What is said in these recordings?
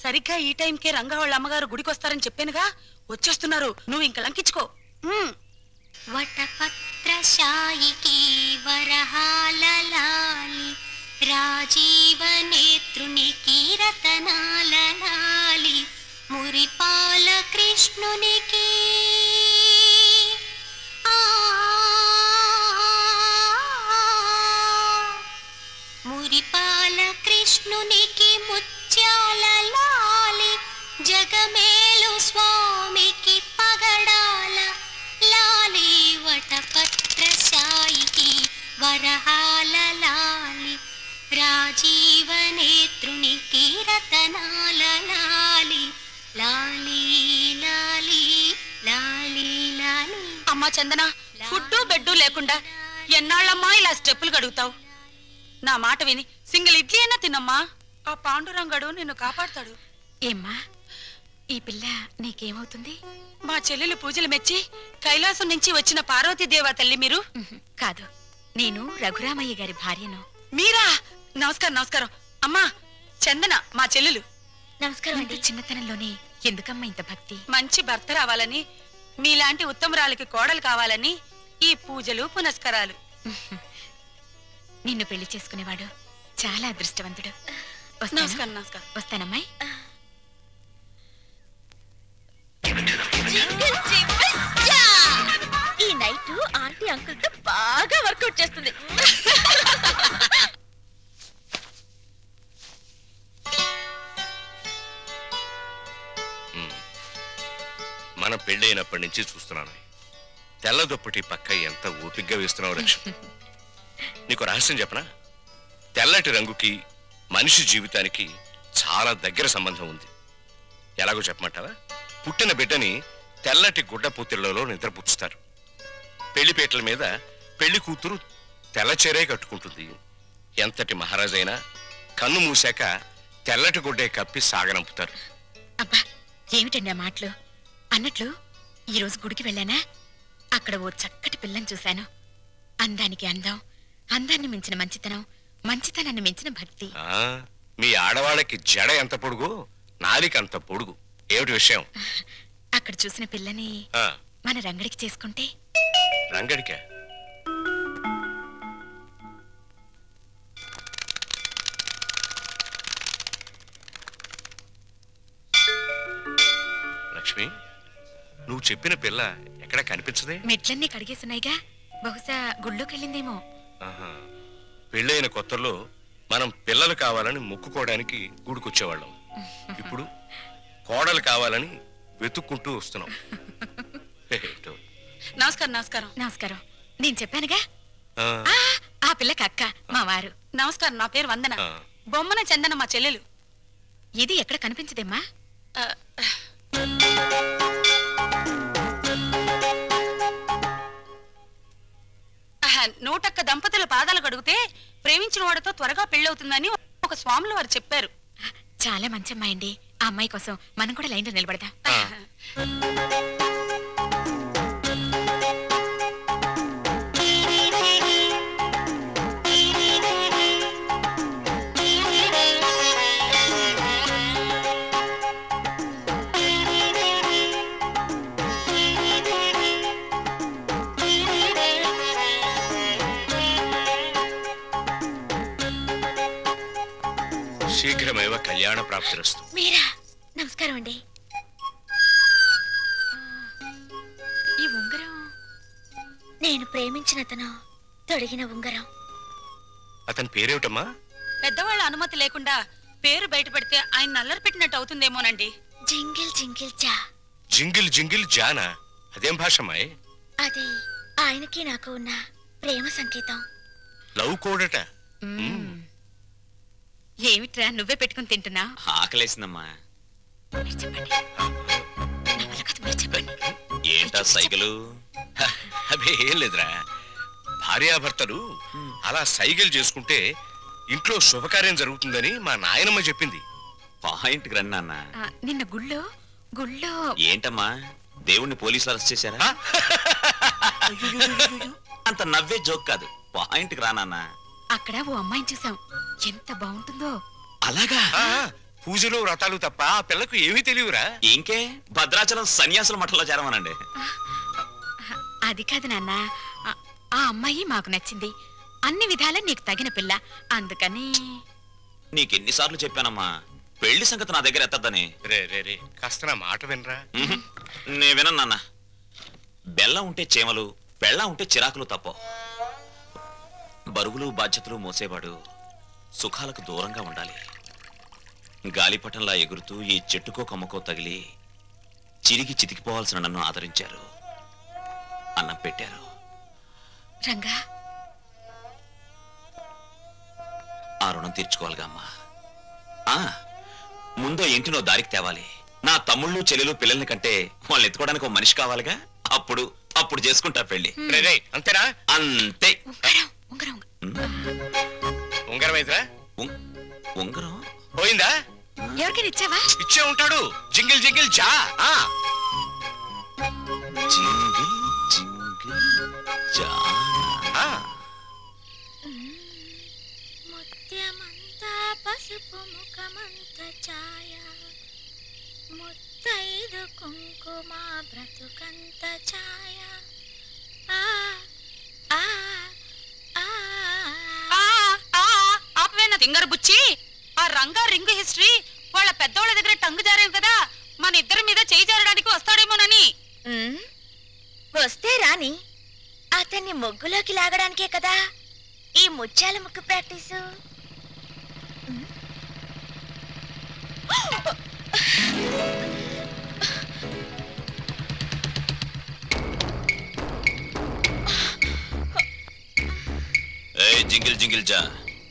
సరిగ్గా ఈ టైంకే రంగా వాళ్ళ అమ్మగారు గుడికొస్తారని చెప్పానుగా, వచ్చేస్తున్నారు. నువ్వు ఇంక లంకించుకో. వటపత్రశాయికి వరహాలలాలి రాజీవ నేత్రునికి రతనాలలాలి మురిపాల కృష్ణునికి మురిపాల కృష్ణునికి ముత్యాల లాలి జగమేలు స్వామికి పగడాల లాలి వటపత్రశాయికి వరహాల లాలి రాజీవ నేత్రునికి రతనాల లాలి లాలి లాలి లాలి లాలి. అమ్మా చందన, ఫుడ్డు బెడ్డు లేకుండా ఎన్నాళ్ళమ్మా ఇలా స్టెప్పులు గడుగుతావు? నా మాట విని సింగిల్ ఇడ్లీ అయినా తిన్నమ్మా. ఆ పాండురంగడు నిన్ను కాపాడుతాడు. ఏమ్మా, ఈ పిల్ల నీకేమవుతుంది? మా చెల్లెలు పూజలు మెచ్చి కైలాసం నుంచి వచ్చిన పార్వతీదేవా తల్లి మీరు? కాదు, నేను రఘురామయ్య గారి భార్యను. మీరా? నమస్కారం నమస్కారం. అమ్మా చందన మా చెల్లెలు. నమస్కారం అండి. చిన్నతనంలోనే ఎందుకమ్మా ఇంత భక్తి? మంచి భర్త రావాలని, మీలాంటి ఉత్తమరాలకి కోడలు కావాలని ఈ పూజలు పునస్కారాలు. నిన్ను పెళ్లి చేసుకునేవాడు చాలా అదృష్టవంతుడు. నమస్కారం నమస్కారం. వస్తానమ్మాయి. ఈ నైట్ ఆంటీ అంకుల్ తో బాగా వర్కౌట్ చేస్తుంది. మన పెళ్ళైనప్పటి నుంచి చూస్తున్నాను. తెల్ల దుప్పటి పక్క ఎంత ఓపిగ్గా వేస్తున్నావు లక్ష్మి. నీకు రహస్యం చెప్పనా? తెల్లటి రంగుకి మనిషి జీవితానికి చాలా దగ్గర సంబంధం ఉంది. ఎలాగో చెప్పమంటావా? పుట్టిన బిడ్డని తెల్లటి గుడ్డ పూతిళ్లలో నిద్రపుచ్చుతారు. పెళ్లిపేటల మీద పెళ్లి కూతురు తెల్ల చీరే కట్టుకుంటుంది. ఎంతటి మహారాజైనా కన్ను మూసాక తెల్లటి గుడ్డే కప్పి సాగనంపుతారు. అబ్బా, ఏమిటండి ఆ మాటలు? అన్నట్లు ఈరోజు గుడికి వెళ్ళానా, అక్కడ ఓ చక్కటి పిల్లని చూశాను. అందానికి అందం, అందాన్ని మించిన మంచితనం, మంచితనాన్ని మించిన భక్తి. మీ ఆడవాళ్ళకి జడ ఎంత పొడుగు, నాలిక అంత పొడుగు. ఏమిటి విషయం? అక్కడ చూసిన పిల్లని మన రంగడికి చేసుకుంటే. రంగడికా? లక్ష్మి, నువ్వు చెప్పిన పిల్ల ఎక్కడ కనిపించదే? మెట్లన్నీ కడిగేస్తున్నాయిగా, బహుశా గుళ్ళోకెళ్ళిందేమో. పెళ్ళైన కొత్తలో మనం పిల్లలు కావాలని మొక్కుకోవడానికి గుడికొచ్చేవాళ్ళం. ఇప్పుడు కోడలు కావాలని వెతుక్కుంటూ వస్తున్నాం. నమస్కారం నమస్కారం. నమస్కారం. నేను చెప్పానుగా, ఆ పిల్లకి అక్క, మా వారు. నమస్కారం, నా పేరు వందన. బొమ్మన చందన మా చెల్లెలు. ఇది ఎక్కడ కనిపించదేమ్మా? నూటొక్క దంపతుల పాదాలు కడిగితే ప్రేమించిన వాడితో త్వరగా పెళ్ళవుతుందని ఒక స్వాములు వారు చెప్పారు. చాలా మంచి అమ్మాయి అండి. ఆ అమ్మాయి కోసం మనం కూడా లైన్లో నిలబడదాం. శీఘ్రమేవ కళ్యాణ ప్రాప్తిరస్తు. మీరా? నమస్కారం అండి. ఈ ఉంగరం నేను ప్రేమించిన అతను తొడిగిన ఉంగరం. అతని పేరేమిటమ్మా? పెద్దవాళ్ళ అనుమతి లేకుండా పేరు బయట పెడితే ఆయన నల్లరి పెట్టినట్టు అవుతుందేమోనండి. జింగిల్ జింగిల్ జా. జింగిల్ జింగిల్ జానా? అదేం భాషమ్మాయి? అది ఆయనకి నాకు ఉన్న ప్రేమ సంకేతం. లవ్ కోడట. ఏమిట్రా నువ్వే పెట్టుకుని తింటున్నా? ఆకలేసిందమ్మా. చెప్పండి. ఏంటా సైకిలు? అవి ఏం లేదురా, భార్యాభర్తలు అలా సైకిల్ చేసుకుంటే ఇంట్లో శుభకార్యం జరుగుతుందని మా నాయనమ్మ చెప్పింది. పాయింట్ రన్నా. నిన్న గుళ్ళో ఏంటమ్మా, దేవుణ్ణి పోలీసులు అరెస్ట్ చేశారా? అంత నవ్వే జోక్ కాదు, పాయింట్ రానా. అక్కడ ఓ అమ్మాయిని చూసాం, ఎంత బాగుంటుందో. అలాగా? పూజలు వ్రతాలు తప్ప ఆ పిల్లకు ఏమీ తెలియరా? ఇంకే భద్రాచలం సన్యాసుల మఠంలో చేరమనండి. అది కాదు నాన్న, ఆ అమ్మాయి మాకు నచ్చింది, అన్ని విధాలా నీకు తగిన పిల్ల, అందుకని. నీకెన్నిసార్లు చెప్పానమ్మా పెళ్లి సంగతి నా దగ్గర ఎత్తద్దని. రే రే రే కాస్త నా మాట వినరా. నే వినను నాన్న. బెల్లం ఉంటే చేమలు, బెల్లం ఉంటే చిరాకులు తప్ప. బరువులు బాధ్యతలు మోసేవాడు సుఖాలకు దూరంగా ఉండాలి. గాలిపటంలా ఎగురుతూ ఈ చెట్టుకో కొమ్మకో తగిలి చిరిగి చితికిపోవాల్సిన నన్ను ఆదరించారు, అన్నం పెట్టారు. రంగా, ఆ రుణం తీర్చుకోవాలిగా అమ్మా. ముందో ఇంటినో దారికి తేవాలి. నా తమ్ముళ్ళు చెల్లెలు పిల్లల్ని కంటే వాళ్ళు ఎత్తుకోవడానికి ఒక మనిషి కావాలిగా. అప్పుడు చేసుకుంటా పెళ్లి. అంతేనా? అంతే. ఉంగరం అయితేరా? ఉంగరం పోయిందా? ఎవరికైనా ఇచ్చావా? ఇచ్చే ఉంటాడు. జింగిల్ జింగిల్ జా. జింగిల్ జింగిల్ జా. ముత్యమంతా పసుపు ముఖమంత ఛాయ, ముత్తైదు కుంకుమ బ్రతుకంత ఛాయ. ఆపవేనా తింగర బుచ్చి? ఆ రంగా రింగు హిస్టరీ వాళ్ళ పెద్దోళ్ళ దగ్గర టంగు జారేవు కదా, మన ఇద్దరి మీద చేయి జారడానికి వస్తాడేమోనని. వస్తే రాని, అతన్ని ముగ్గులోకి లాగడానికే కదా ఈ ముత్యాల ముగ్గు ప్రాక్టీసు. జింగిల్ జింగిల్ జా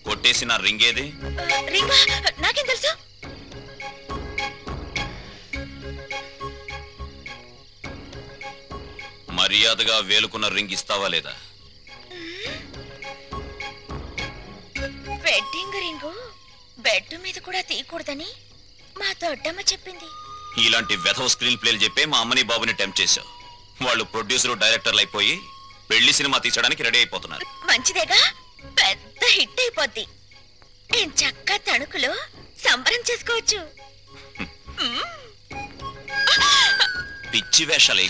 కొట్టేసి నా రింగ్ ఏది? రింగా నాకేం తెలుసు? మర్యాదగా వేలుకున్న రింగ్ ఇస్తావా లేదా? వెడ్డింగ్ రింగు బెడ్ మీద కూడా తీయకూడదని మా దొడ్డమ్మ చెప్పింది. ఇలాంటి వెధవ స్క్రీన్ ప్లేలు చెప్పే మా అమ్మని బాబుని టెంప్ట్ చేశావు. వాళ్ళు ప్రొడ్యూసర్ డైరెక్టర్లు అయిపోయి పెళ్లి సినిమా తీసడానికి రెడీ అయిపోతున్నారు. మంచిదేగా, పెద్ద హిట్ అయిపోద్ది. నేను చక్కగా తణుకులో సంబరం చేసుకోవచ్చు. పిచ్చి వేషాలు